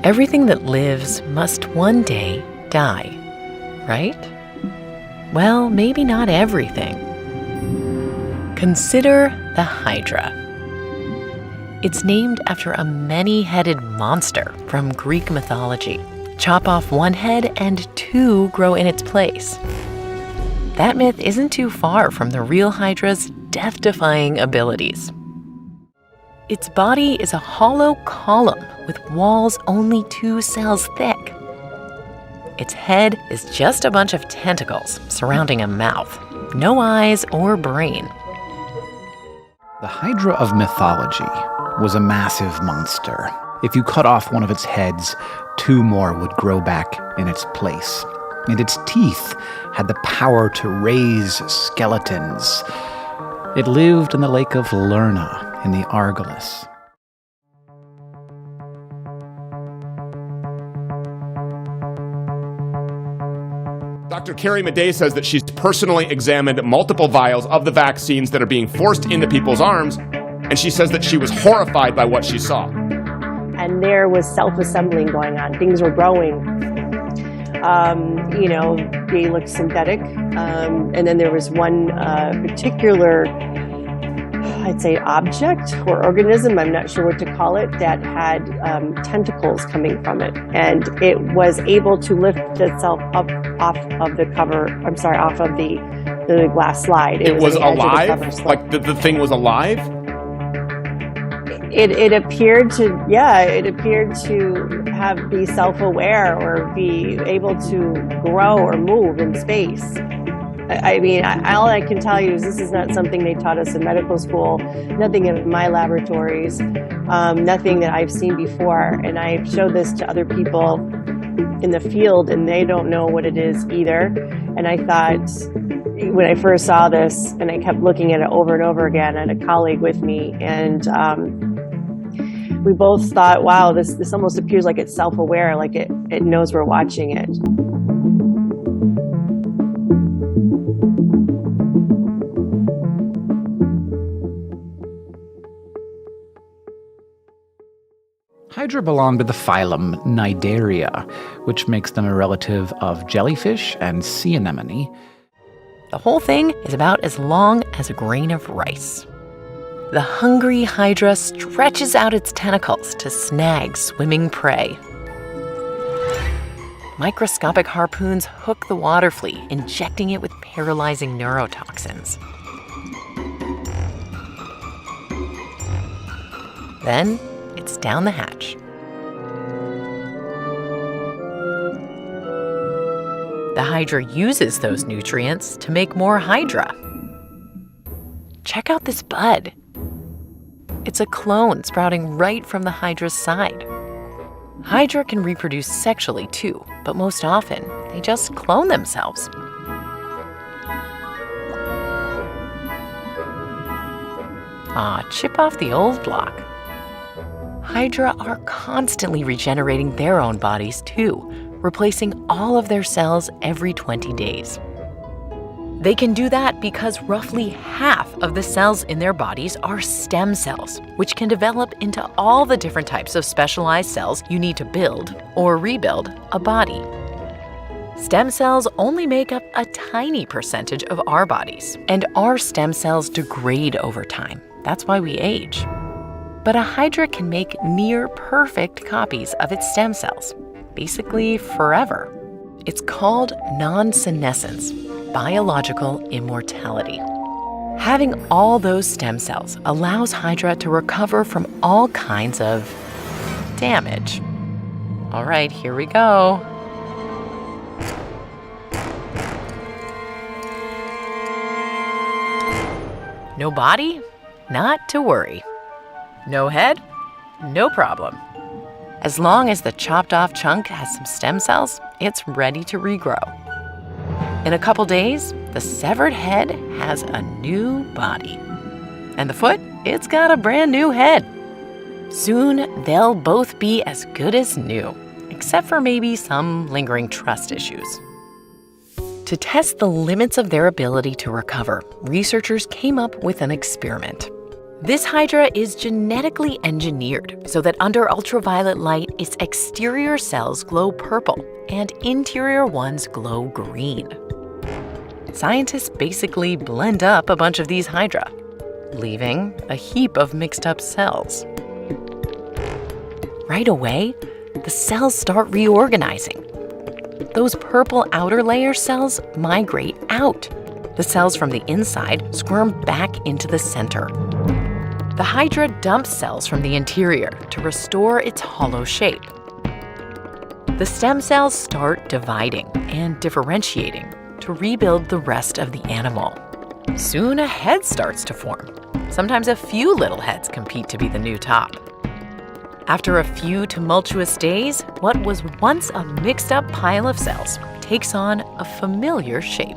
Everything that lives must one day die, right? Well, maybe not everything. Consider the Hydra. It's named after a many-headed monster from Greek mythology. Chop off one head and two grow in its place. That myth isn't too far from the real Hydra's death-defying abilities. Its body is a hollow column with walls only 2 cells thick. Its head is just a bunch of tentacles surrounding a mouth, no eyes or brain. The Hydra of mythology was a massive monster. If you cut off one of its heads, 2 more would grow back in its place. And its teeth had the power to raise skeletons. It lived in the lake of Lerna in the Argolis. Dr. Carrie Madej says that she's personally examined multiple vials of the vaccines that are being forced into people's arms, and she says that she was horrified by what she saw. And there was self-assembling going on. Things were growing. They looked synthetic. And then there was one particular, I'd say, object or organism, I'm not sure what to call it, that had tentacles coming from it. And it was able to lift itself up off of the glass slide. It was alive? Like the thing was alive? It appered to be self-aware or be able to grow or move in space. All I can tell you is this is not something they taught us in medical school, nothing in my laboratories, nothing that I've seen before. And I've showed this to other people in the field, and they don't know what it is either. And I thought, when I first saw this, and I kept looking at it over and over again, I had a colleague with me, and we both thought, wow, this almost appears like it's self-aware, like it knows we're watching it. Hydra belonged to the phylum Cnidaria, which makes them a relative of jellyfish and sea anemone. The whole thing is about as long as a grain of rice. The hungry Hydra stretches out its tentacles to snag swimming prey. Microscopic harpoons hook the water flea, injecting it with paralyzing neurotoxins. Then it's down the hatch. The Hydra uses those nutrients to make more Hydra. Check out this bud. It's a clone sprouting right from the Hydra's side. Hydra can reproduce sexually too, but most often they just clone themselves. Chip off the old block. Hydra are constantly regenerating their own bodies too, replacing all of their cells every 20 days. They can do that because roughly half of the cells in their bodies are stem cells, which can develop into all the different types of specialized cells you need to build or rebuild a body. Stem cells only make up a tiny percentage of our bodies, and our stem cells degrade over time. That's why we age. But a Hydra can make near-perfect copies of its stem cells, basically forever. It's called non-senescence, biological immortality. Having all those stem cells allows Hydra to recover from all kinds of damage. All right, here we go. No body? Not to worry. No head? No problem. As long as the chopped off chunk has some stem cells, it's ready to regrow. In a couple days, the severed head has a new body. And the foot, it's got a brand new head. Soon, they'll both be as good as new, except for maybe some lingering trust issues. To test the limits of their ability to recover, researchers came up with an experiment. This hydra is genetically engineered so that under ultraviolet light, its exterior cells glow purple and interior ones glow green. Scientists basically blend up a bunch of these hydra, leaving a heap of mixed-up cells. Right away, the cells start reorganizing. Those purple outer layer cells migrate out. The cells from the inside squirm back into the center. The hydra dumps cells from the interior to restore its hollow shape. The stem cells start dividing and differentiating to rebuild the rest of the animal. Soon a head starts to form. Sometimes a few little heads compete to be the new top. After a few tumultuous days, what was once a mixed-up pile of cells takes on a familiar shape.